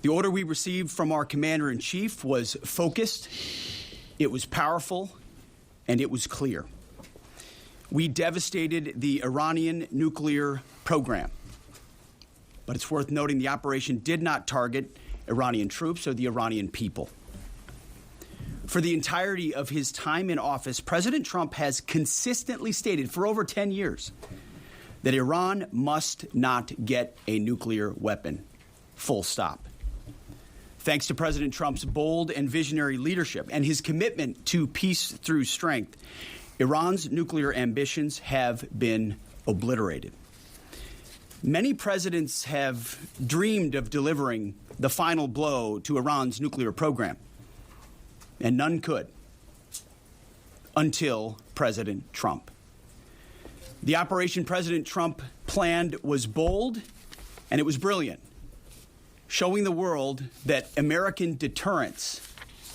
The order we received from our commander-in-chief was focused, it was powerful, and it was clear. We devastated the Iranian nuclear program. But it's worth noting the operation did not target Iranian troops or the Iranian people. For the entirety of his time in office, President Trump has consistently stated for over 10 years that Iran must not get a nuclear weapon. Full stop. Thanks to President Trump's bold and visionary leadership and his commitment to peace through strength, Iran's nuclear ambitions have been obliterated. Many presidents have dreamed of delivering the final blow to Iran's nuclear program, and none could until President Trump. The operation President Trump planned was bold and it was brilliant, showing the world that American deterrence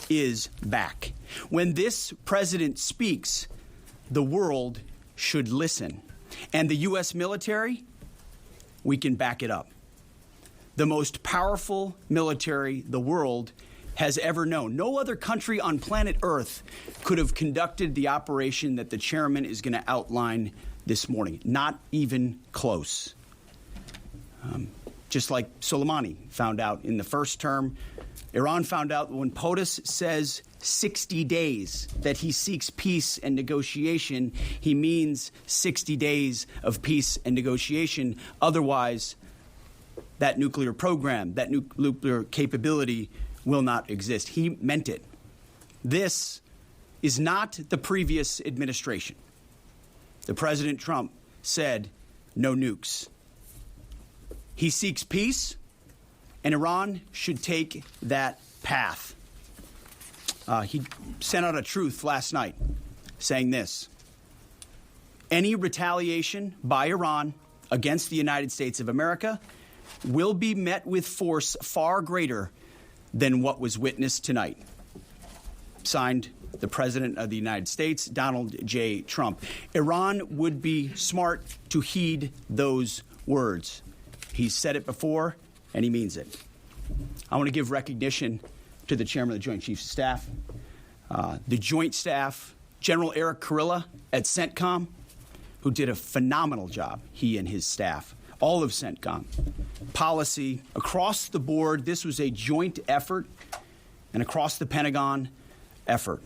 is back. When this president speaks, the world should listen. And the U.S. military, we can back it up. The most powerful military the world has ever known. No other country on planet Earth could have conducted the operation that the chairman is going to outline this morning. Not even close. Just like Soleimani found out in the first term, Iran found out when POTUS says 60 days that he seeks peace and negotiation, he means 60 days of peace and negotiation. Otherwise, that nuclear program, that nuclear capability will not exist. He meant it. This is not the previous administration. The President Trump said no nukes. He seeks peace, and Iran should take that path. He sent out a truth last night saying this: any retaliation by Iran against the United States of America will be met with force far greater than what was witnessed tonight. Signed, the President of the United States, Donald J. Trump. Iran would be smart to heed those words. He's said it before, and he means it. I want to give recognition to the Chairman of the Joint Chiefs of Staff, the Joint Staff, General Eric Kurilla at CENTCOM, who did a phenomenal job, he and his staff. All of CENTCOM, policy, across the board. This was a joint effort, and across the Pentagon effort.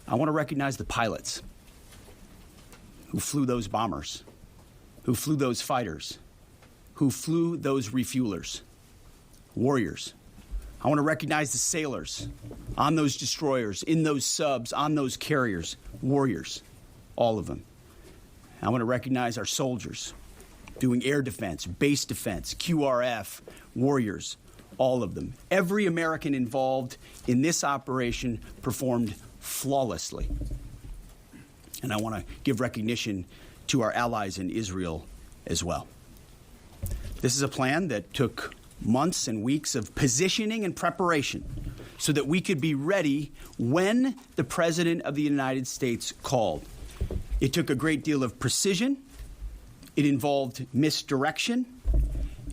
I want to recognize the pilots who flew those bombers, who flew those fighters, who flew those refuelers, warriors. I want to recognize the sailors on those destroyers, in those subs, on those carriers, warriors, all of them. I want to recognize our soldiers doing air defense, base defense, QRF, warriors, all of them. Every American involved in this operation performed flawlessly. And I want to give recognition to our allies in Israel as well. This is a plan that took months and weeks of positioning and preparation so that we could be ready when the President of the United States called. It took a great deal of precision. It involved misdirection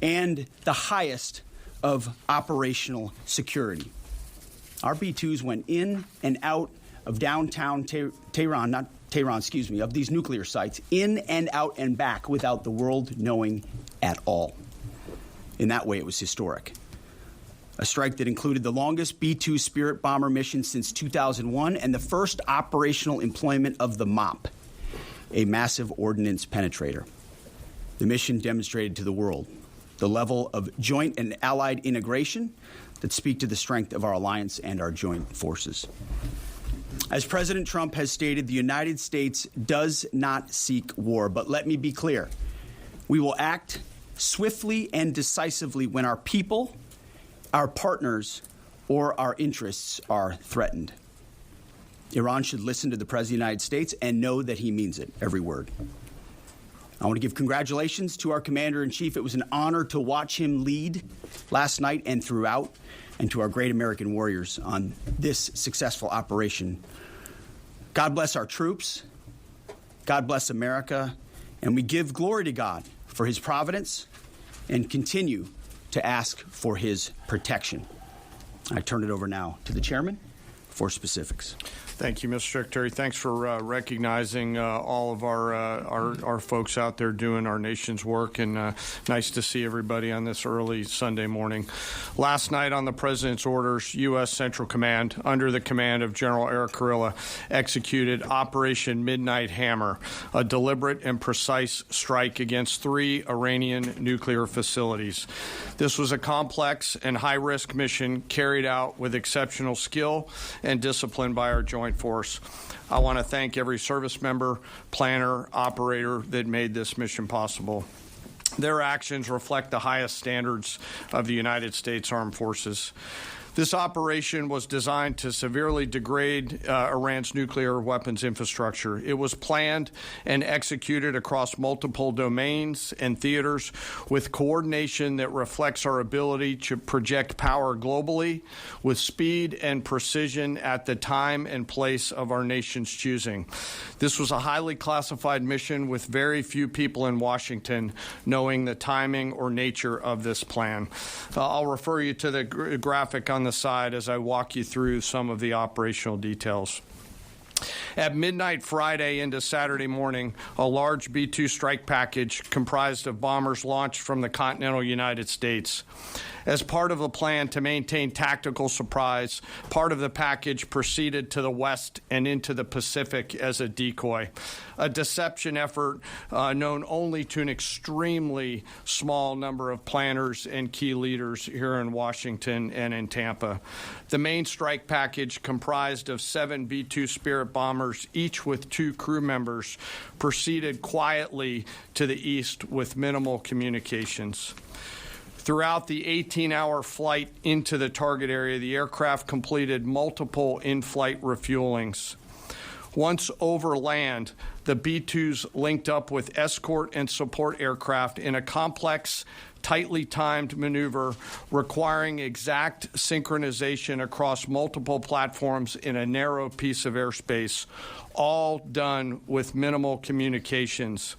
and the highest of operational security. Our B-2s went in and out of downtown Tehran, of these nuclear sites, in and out and back without the world knowing at all. In that way, it was historic. A strike that included the longest B-2 Spirit bomber mission since 2001 and the first operational employment of the MOP, a massive ordnance penetrator. The mission demonstrated to the world the level of joint and allied integration that speak to the strength of our alliance and our joint forces. As President Trump has stated, the United States does not seek war. But let me be clear. We will act swiftly and decisively when our people, our partners, or our interests are threatened. Iran should listen to the President of the United States and know that he means it, every word. I want to give congratulations to our Commander-in-Chief. It was an honor to watch him lead last night and throughout, and to our great American warriors on this successful operation. God bless our troops. God bless America. And we give glory to God for his providence and continue to ask for his protection. I turn it over now to the chairman for specifics. Thank you, Mr. Secretary. Thanks for recognizing all of our folks out there doing our nation's work, and nice to see everybody on this early Sunday morning. Last night, on the President's orders, U.S. Central Command, under the command of General Eric Kurilla, executed Operation Midnight Hammer, a deliberate and precise strike against 3 Iranian nuclear facilities. This was a complex and high-risk mission carried out with exceptional skill and discipline by our joint force. I want to thank every service member, planner, operator that made this mission possible. Their actions reflect the highest standards of the United States Armed Forces. This operation was designed to severely degrade Iran's nuclear weapons infrastructure. It was planned and executed across multiple domains and theaters with coordination that reflects our ability to project power globally with speed and precision at the time and place of our nation's choosing. This was a highly classified mission with very few people in Washington knowing the timing or nature of this plan. I'll refer you to the graphic on the side as I walk you through some of the operational details. At midnight Friday into Saturday morning, a large B-2 strike package comprised of bombers launched from the continental United States. As part of the plan to maintain tactical surprise, part of the package proceeded to the west and into the Pacific as a decoy, a deception effort known only to an extremely small number of planners and key leaders here in Washington and in Tampa. The main strike package, comprised of 7 B-2 Spirit bombers, each with 2 crew members, proceeded quietly to the east with minimal communications. Throughout the 18-hour flight into the target area, the aircraft completed multiple in-flight refuelings. Once over land, the B-2s linked up with escort and support aircraft in a complex, tightly timed maneuver requiring exact synchronization across multiple platforms in a narrow piece of airspace, all done with minimal communications.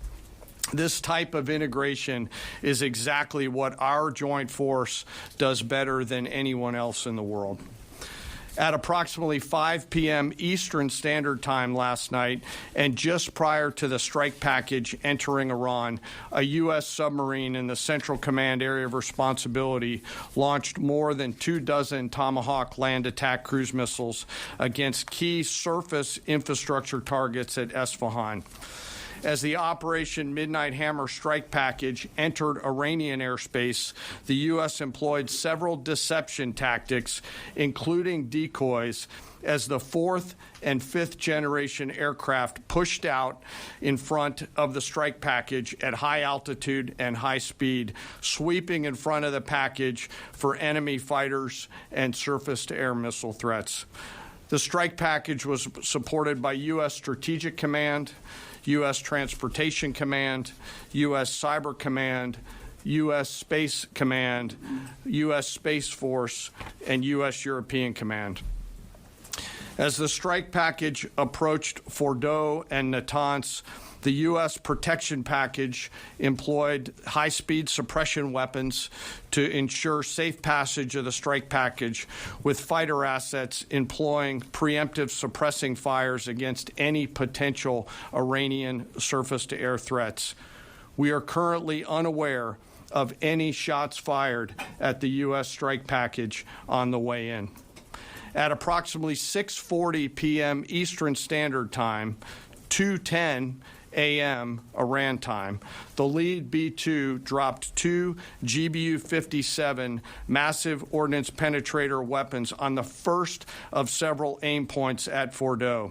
This type of integration is exactly what our joint force does better than anyone else in the world. At approximately 5 p.m. Eastern Standard Time last night, and just prior to the strike package entering Iran, a U.S. submarine in the Central Command area of responsibility launched more than 24 Tomahawk land attack cruise missiles against key surface infrastructure targets at Isfahan. As the Operation Midnight Hammer strike package entered Iranian airspace, the U.S. employed several deception tactics, including decoys, as the 4th and 5th generation aircraft pushed out in front of the strike package at high altitude and high speed, sweeping in front of the package for enemy fighters and surface-to-air missile threats. The strike package was supported by U.S. Strategic Command, U.S. Transportation Command, U.S. Cyber Command, U.S. Space Command, U.S. Space Force, and U.S. European Command. As the strike package approached Fordo and Natanz, the U.S. protection package employed high-speed suppression weapons to ensure safe passage of the strike package, with fighter assets employing preemptive suppressing fires against any potential Iranian surface-to-air threats. We are currently unaware of any shots fired at the U.S. strike package on the way in. At approximately 6:40 p.m. Eastern Standard Time, 2:10 a.m. Iran time, the lead B-2 dropped 2 GBU-57 massive ordnance penetrator weapons on the first of several aim points at Fordo.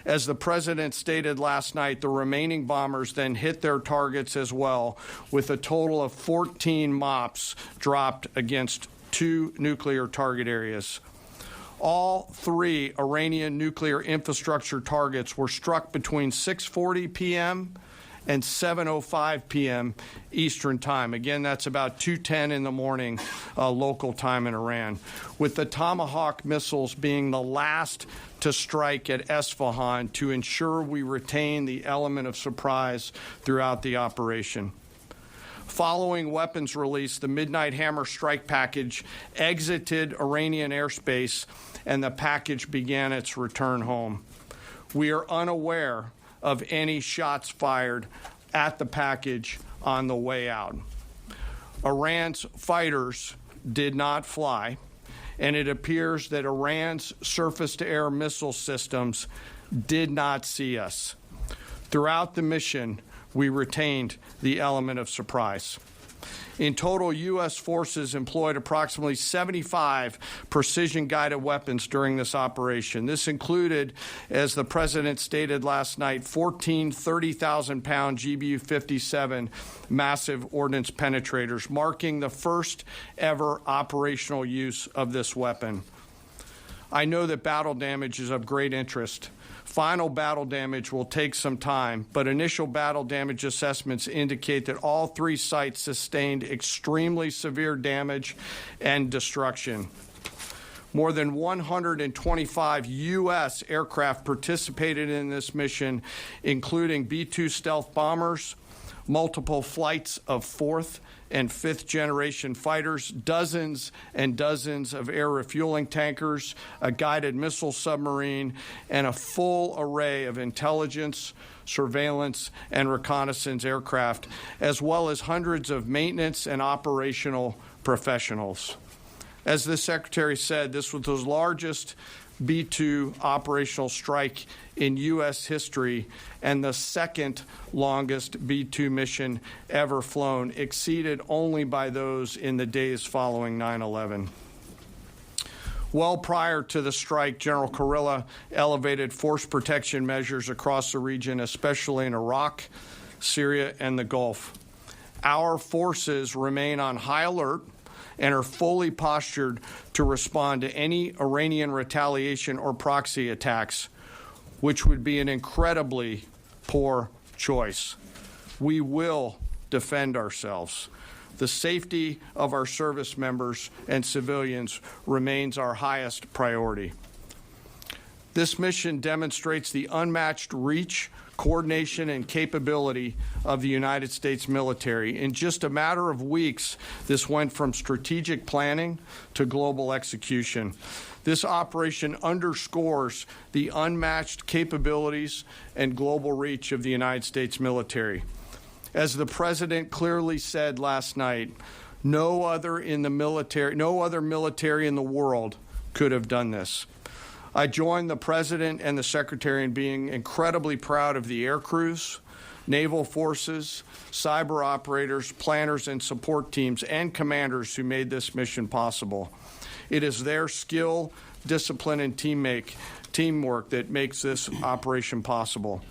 As the president stated last night, the remaining bombers then hit their targets as well, with a total of 14 MOPs dropped against 2 nuclear target areas. All 3 Iranian nuclear infrastructure targets were struck between 6:40 p.m. and 7:05 p.m. Eastern Time. Again, that's about 2:10 in the morning local time in Iran, with the Tomahawk missiles being the last to strike at Isfahan to ensure we retain the element of surprise throughout the operation. Following weapons release, the Midnight Hammer strike package exited Iranian airspace, and the package began its return home. We are unaware of any shots fired at the package on the way out. Iran's fighters did not fly, and it appears that Iran's surface-to-air missile systems did not see us. Throughout the mission, we retained the element of surprise. In total, U.S. forces employed approximately 75 precision-guided weapons during this operation. This included, as the President stated last night, 14 30,000-pound GBU-57 massive ordnance penetrators, marking the first ever operational use of this weapon. I know that battle damage is of great interest. Final battle damage will take some time, but initial battle damage assessments indicate that all three sites sustained extremely severe damage and destruction. More than 125 U.S. aircraft participated in this mission, including B-2 stealth bombers, multiple flights of fourth and fifth generation fighters, dozens and dozens of air refueling tankers, a guided missile submarine, and a full array of intelligence, surveillance, and reconnaissance aircraft, as well as hundreds of maintenance and operational professionals. As the Secretary said, this was the largest B-2 operational strike in U.S. history and the second longest B-2 mission ever flown, exceeded only by those in the days following 9/11. Well prior to the strike, General Kurilla elevated force protection measures across the region, especially in Iraq, Syria, and the Gulf. Our forces remain on high alert and are fully postured to respond to any Iranian retaliation or proxy attacks, which would be an incredibly poor choice. We will defend ourselves. The safety of our service members and civilians remains our highest priority. This mission demonstrates the unmatched reach, coordination, and capability of the United States military. In just a matter of weeks, this went from strategic planning to global execution. This operation underscores the unmatched capabilities and global reach of the United States military. As the President clearly said last night, no other military in the world could have done this. I join the President and the Secretary in being incredibly proud of the air crews, naval forces, cyber operators, planners, and support teams, and commanders who made this mission possible. It is their skill, discipline, and teamwork that makes this operation possible.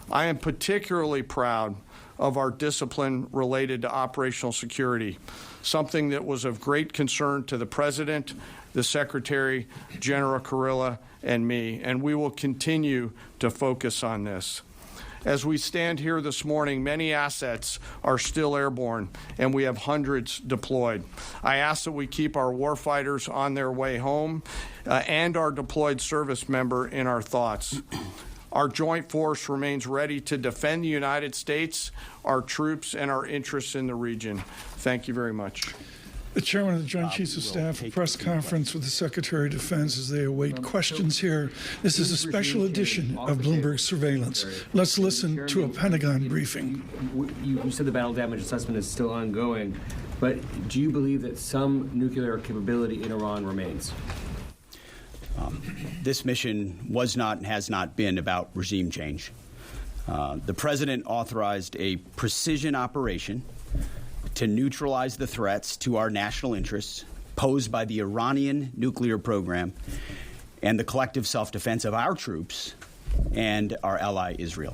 I am particularly proud of our discipline related to operational security, something that was of great concern to the President, the Secretary, General Kurilla, and me, and we will continue to focus on this. As we stand here this morning, many assets are still airborne, and we have hundreds deployed. I ask that we keep our warfighters on their way home and our deployed service member in our thoughts. Our joint force remains ready to defend the United States, our troops, and our interests in the region. Thank you very much. The Chairman of the Joint Chiefs of Staff, a press conference with the Secretary of Defense as they await questions here. This is a special edition of Bloomberg Surveillance. Let's listen to a Pentagon briefing. You said the battle damage assessment is still ongoing, but do you believe that some nuclear capability in Iran remains? This mission was not and has not been about regime change. The President authorized a precision operation to neutralize the threats to our national interests posed by the Iranian nuclear program and the collective self-defense of our troops and our ally Israel.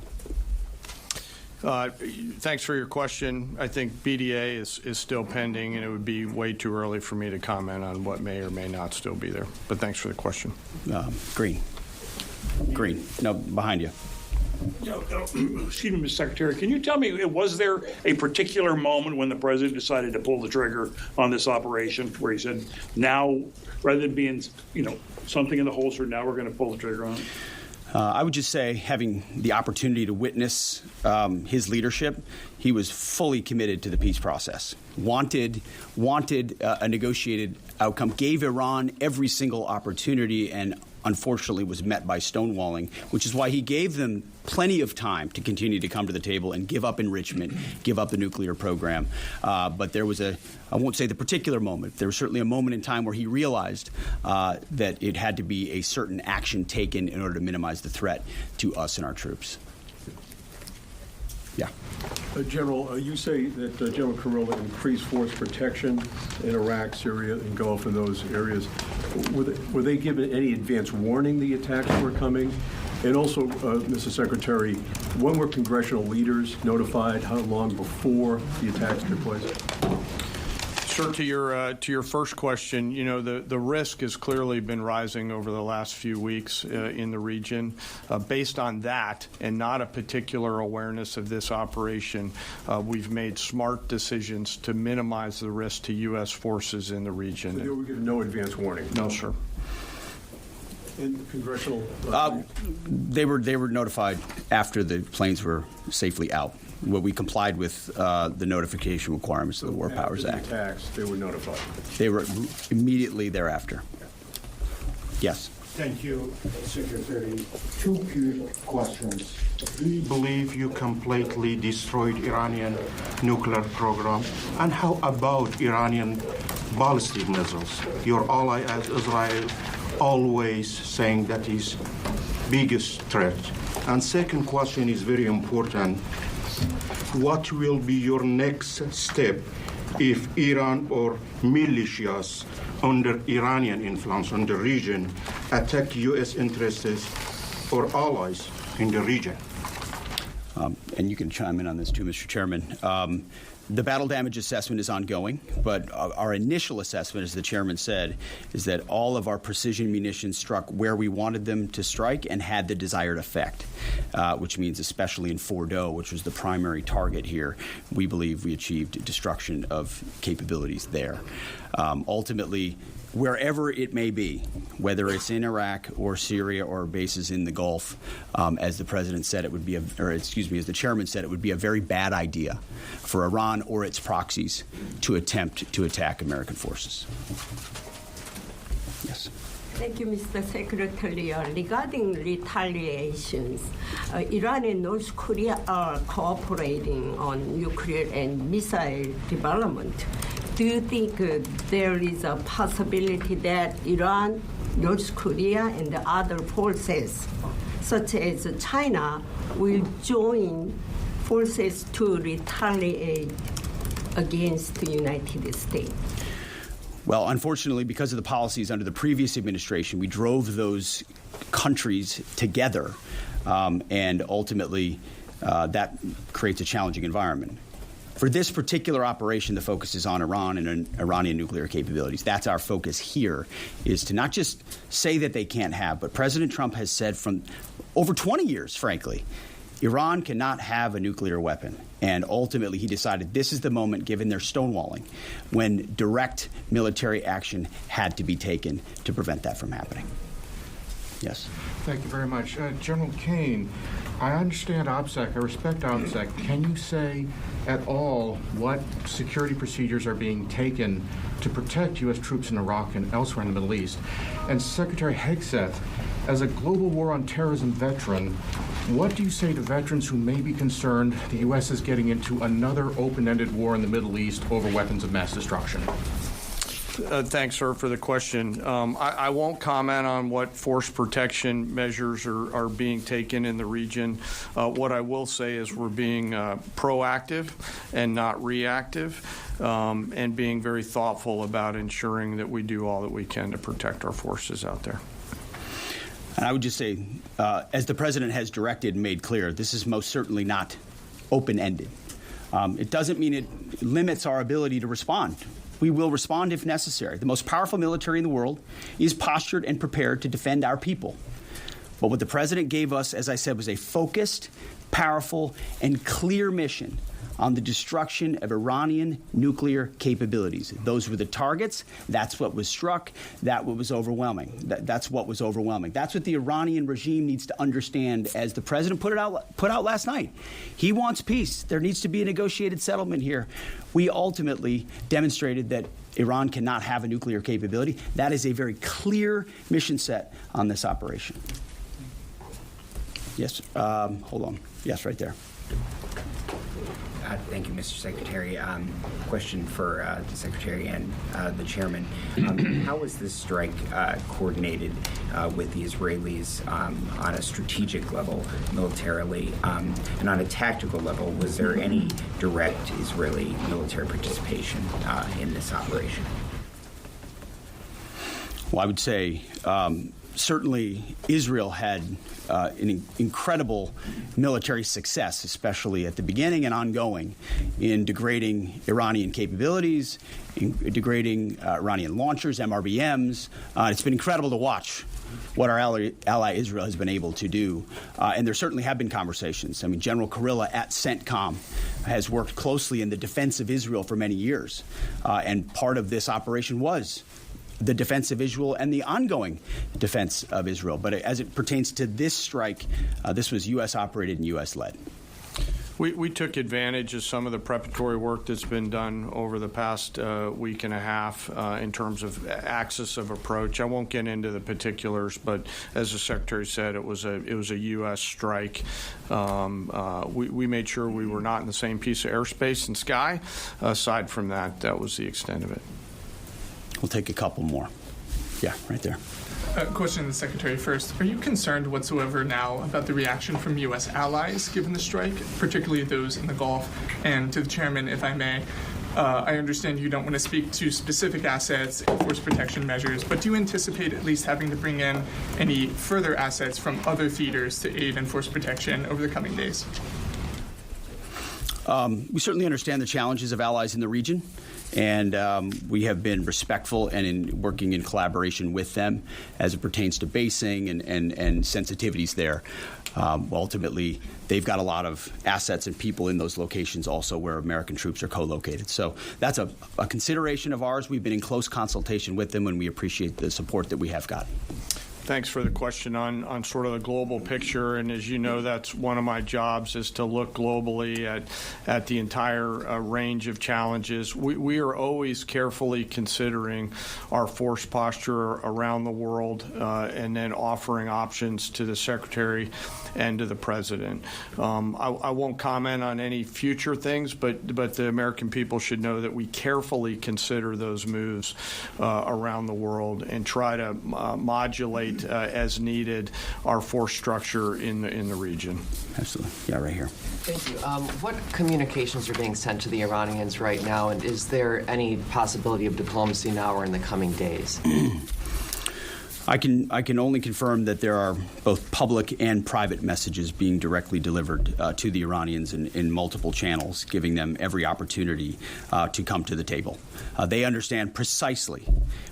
Thanks for your question. I think BDA is still pending, and it would be way too early for me to comment on what may or may not still be there. But thanks for the question. Green. No, behind you. Excuse me, Mr. Secretary, can you tell me, was there a particular moment when the President decided to pull the trigger on this operation where he said, now, rather than being, something in the holster, now we're going to pull the trigger on it? I would just say, having the opportunity to witness his leadership, he was fully committed to the peace process, wanted a negotiated outcome, gave Iran every single opportunity, and unfortunately was met by stonewalling, which is why he gave them plenty of time to continue to come to the table and give up enrichment, give up the nuclear program. But there was I won't say the particular moment, there was certainly a moment in time where he realized that it had to be a certain action taken in order to minimize the threat to us and our troops. Yeah. General, you say that General Kurilla increased force protection in Iraq, Syria, and Gulf, in those areas. Were they given any advance warning the attacks were coming? And also, Mr. Secretary, when were congressional leaders notified? How long before the attacks took place? Sure. To your first question, the risk has clearly been rising over the last few weeks in the region. Based on that, and not a particular awareness of this operation, we've made smart decisions to minimize the risk to U.S. forces in the region. So they were given no advance warning? No, sir. And congressional? They were notified after the planes were safely out. Well, we complied with the notification requirements of the War Powers Act. After the attacks, they were notified? They were immediately thereafter. Yes. Thank you, Secretary. Two quick questions. Do you believe you completely destroyed Iranian nuclear program? And how about Iranian ballistic missiles? Your ally as Israel always saying that is biggest threat. And second question is very important. What will be your next step if Iran or militias under Iranian influence in the region attack U.S. interests or allies in the region? And you can chime in on this too, Mr. Chairman. The battle damage assessment is ongoing, but our initial assessment, as the chairman said, is that all of our precision munitions struck where we wanted them to strike and had the desired effect, which means especially in Fordo, which was the primary target here, we believe we achieved destruction of capabilities there. Ultimately, wherever it may be, whether it's in Iraq or Syria or bases in the Gulf, as the president said, it would be as the chairman said, it would be a very bad idea for Iran or its proxies to attempt to attack American forces. Yes. Thank you, Mr. Secretary. Regarding retaliations, Iran and North Korea are cooperating on nuclear and missile development. Do you think there is a possibility that Iran, North Korea, and the other forces, such as China, will join forces to retaliate against the United States? Well, unfortunately, because of the policies under the previous administration, we drove those countries together, and ultimately that creates a challenging environment. For this particular operation, the focus is on Iran and Iranian nuclear capabilities. That's our focus here, is to not just say that they can't have, but President Trump has said from over 20 years, frankly, Iran cannot have a nuclear weapon. And ultimately, he decided this is the moment, given their stonewalling, when direct military action had to be taken to prevent that from happening. Yes. Thank you very much. General Caine, I understand OPSEC. I respect OPSEC. Can you say at all what security procedures are being taken to protect U.S. troops in Iraq and elsewhere in the Middle East? And Secretary Hegseth, as a global war on terrorism veteran, what do you say to veterans who may be concerned the U.S. is getting into another open-ended war in the Middle East over weapons of mass destruction? Thanks, sir, for the question. I won't comment on what force protection measures are being taken in the region. What I will say is we're being proactive and not reactive, and being very thoughtful about ensuring that we do all that we can to protect our forces out there. And I would just say, as the president has directed and made clear, this is most certainly not open-ended. It doesn't mean it limits our ability to respond. We will respond if necessary. The most powerful military in the world is postured and prepared to defend our people. But what the president gave us, as I said, was a focused, powerful, and clear mission on the destruction of Iranian nuclear capabilities. Those were the targets. That's what was struck. That was overwhelming. That's what was overwhelming. That's what the Iranian regime needs to understand, as the president put out last night. He wants peace. There needs to be a negotiated settlement here. We ultimately demonstrated that Iran cannot have a nuclear capability. That is a very clear mission set on this operation. Yes, hold on. Yes, right there. Thank you, Mr. Secretary. Question for the Secretary and the Chairman. How was this strike coordinated with the Israelis on a strategic level, militarily, and on a tactical level? Was there any direct Israeli military participation in this operation? Well, I would say certainly Israel had an incredible military success, especially at the beginning and ongoing, in degrading Iranian capabilities, in degrading Iranian launchers, MRBMs. It's been incredible to watch what our ally Israel has been able to do. And there certainly have been conversations. I mean, General Kurilla at CENTCOM has worked closely in the defense of Israel for many years. And part of this operation was the defense of Israel and the ongoing defense of Israel. But as it pertains to this strike, this was U.S. operated and U.S. led. We took advantage of some of the preparatory work that's been done over the past week and a half in terms of axis of approach. I won't get into the particulars, but as the Secretary said, it was a U.S. strike. We made sure we were not in the same piece of airspace and sky. Aside from that, that was the extent of it. We'll take a couple more. Yeah, right there. Question to the Secretary first. Are you concerned whatsoever now about the reaction from U.S. allies given the strike, particularly those in the Gulf? And to the Chairman, if I may, I understand you don't want to speak to specific assets and force protection measures, but do you anticipate at least having to bring in any further assets from other theaters to aid in force protection over the coming days? We certainly understand the challenges of allies in the region. And we have been respectful and in working in collaboration with them as it pertains to basing and sensitivities there. Ultimately, they've got a lot of assets and people in those locations also where American troops are co-located. So that's a consideration of ours. We've been in close consultation with them, and we appreciate the support that we have got. Thanks for the question on sort of the global picture. And as you know, that's one of my jobs, is to look globally at the entire range of challenges. We are always carefully considering our force posture around the world and then offering options to the Secretary and to the President. I won't comment on any future things, but the American people should know that we carefully consider those moves around the world and try to modulate as needed our force structure in the region. Absolutely. Yeah, right here. Thank you. What communications are being sent to the Iranians right now, and is there any possibility of diplomacy now or in the coming days? I can only confirm that there are both public and private messages being directly delivered to the Iranians in multiple channels, giving them every opportunity to come to the table. They understand precisely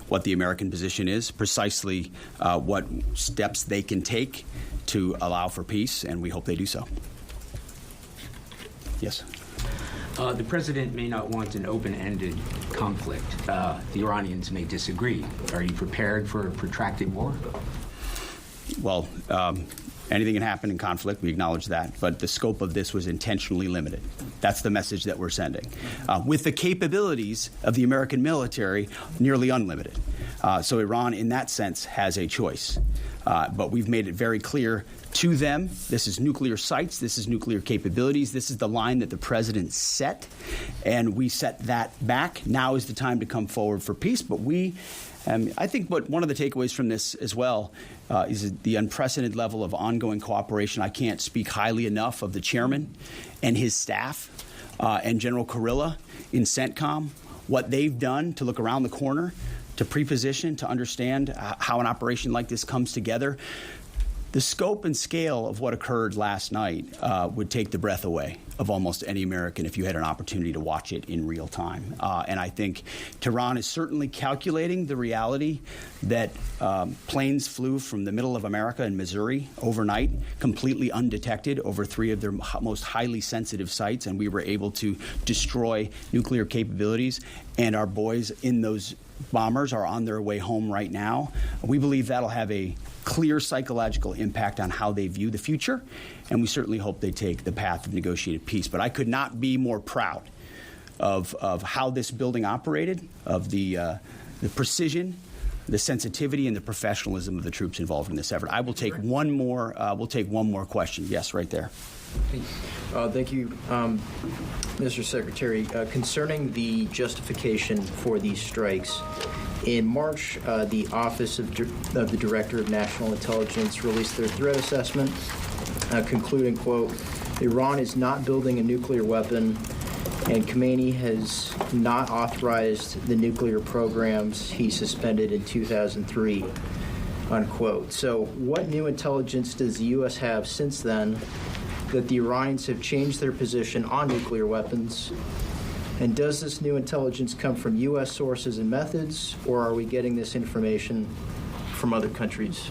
what the American position is, precisely what steps they can take to allow for peace, and we hope they do so. Yes. The president may not want an open-ended conflict. The Iranians may disagree. Are you prepared for a protracted war? Well, anything can happen in conflict. We acknowledge that. But the scope of this was intentionally limited. That's the message that we're sending. With the capabilities of the American military, nearly unlimited. So Iran, in that sense, has a choice. But we've made it very clear to them, this is nuclear sites, this is nuclear capabilities, this is the line that the president set, and we set that back. Now is the time to come forward for peace. But I think one of the takeaways from this as well is the unprecedented level of ongoing cooperation. I can't speak highly enough of the chairman and his staff and General Kurilla in CENTCOM, what they've done to look around the corner, to pre-position, to understand how an operation like this comes together. The scope and scale of what occurred last night would take the breath away of almost any American if you had an opportunity to watch it in real time. And I think Tehran is certainly calculating the reality that planes flew from the middle of America and Missouri overnight, completely undetected, over 3 of their most highly sensitive sites, and we were able to destroy nuclear capabilities. And our boys in those bombers are on their way home right now. We believe that'll have a clear psychological impact on how they view the future, and we certainly hope they take the path of negotiated peace. But I could not be more proud of how this building operated, of the precision, the sensitivity, and the professionalism of the troops involved in this effort. I will take one more. We'll take one more question. Yes, right there. Thank you, Mr. Secretary. Concerning the justification for these strikes, in March, the Office of the Director of National Intelligence released their threat assessment, concluding, quote, Iran is not building a nuclear weapon, and Caine has not authorized the nuclear programs he suspended in 2003, unquote. So what new intelligence does the U.S. have since then that the Iranians have changed their position on nuclear weapons? And does this new intelligence come from U.S. sources and methods, or are we getting this information from other countries?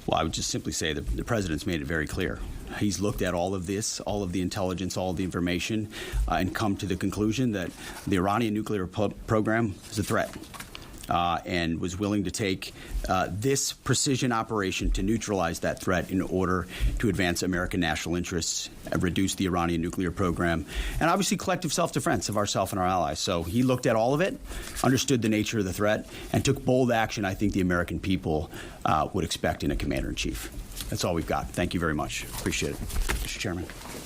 Well, I would just simply say that the president's made it very clear. He's looked at all of this, all of the intelligence, all of the information, and come to the conclusion that the Iranian nuclear program is a threat. And was willing to take this precision operation to neutralize that threat in order to advance American national interests, reduce the Iranian nuclear program, and obviously collective self-defense of ourselves and our allies. So he looked at all of it, understood the nature of the threat, and took bold action I think the American people would expect in a commander-in-chief. That's all we've got. Thank you very much. Appreciate it, Mr. Chairman.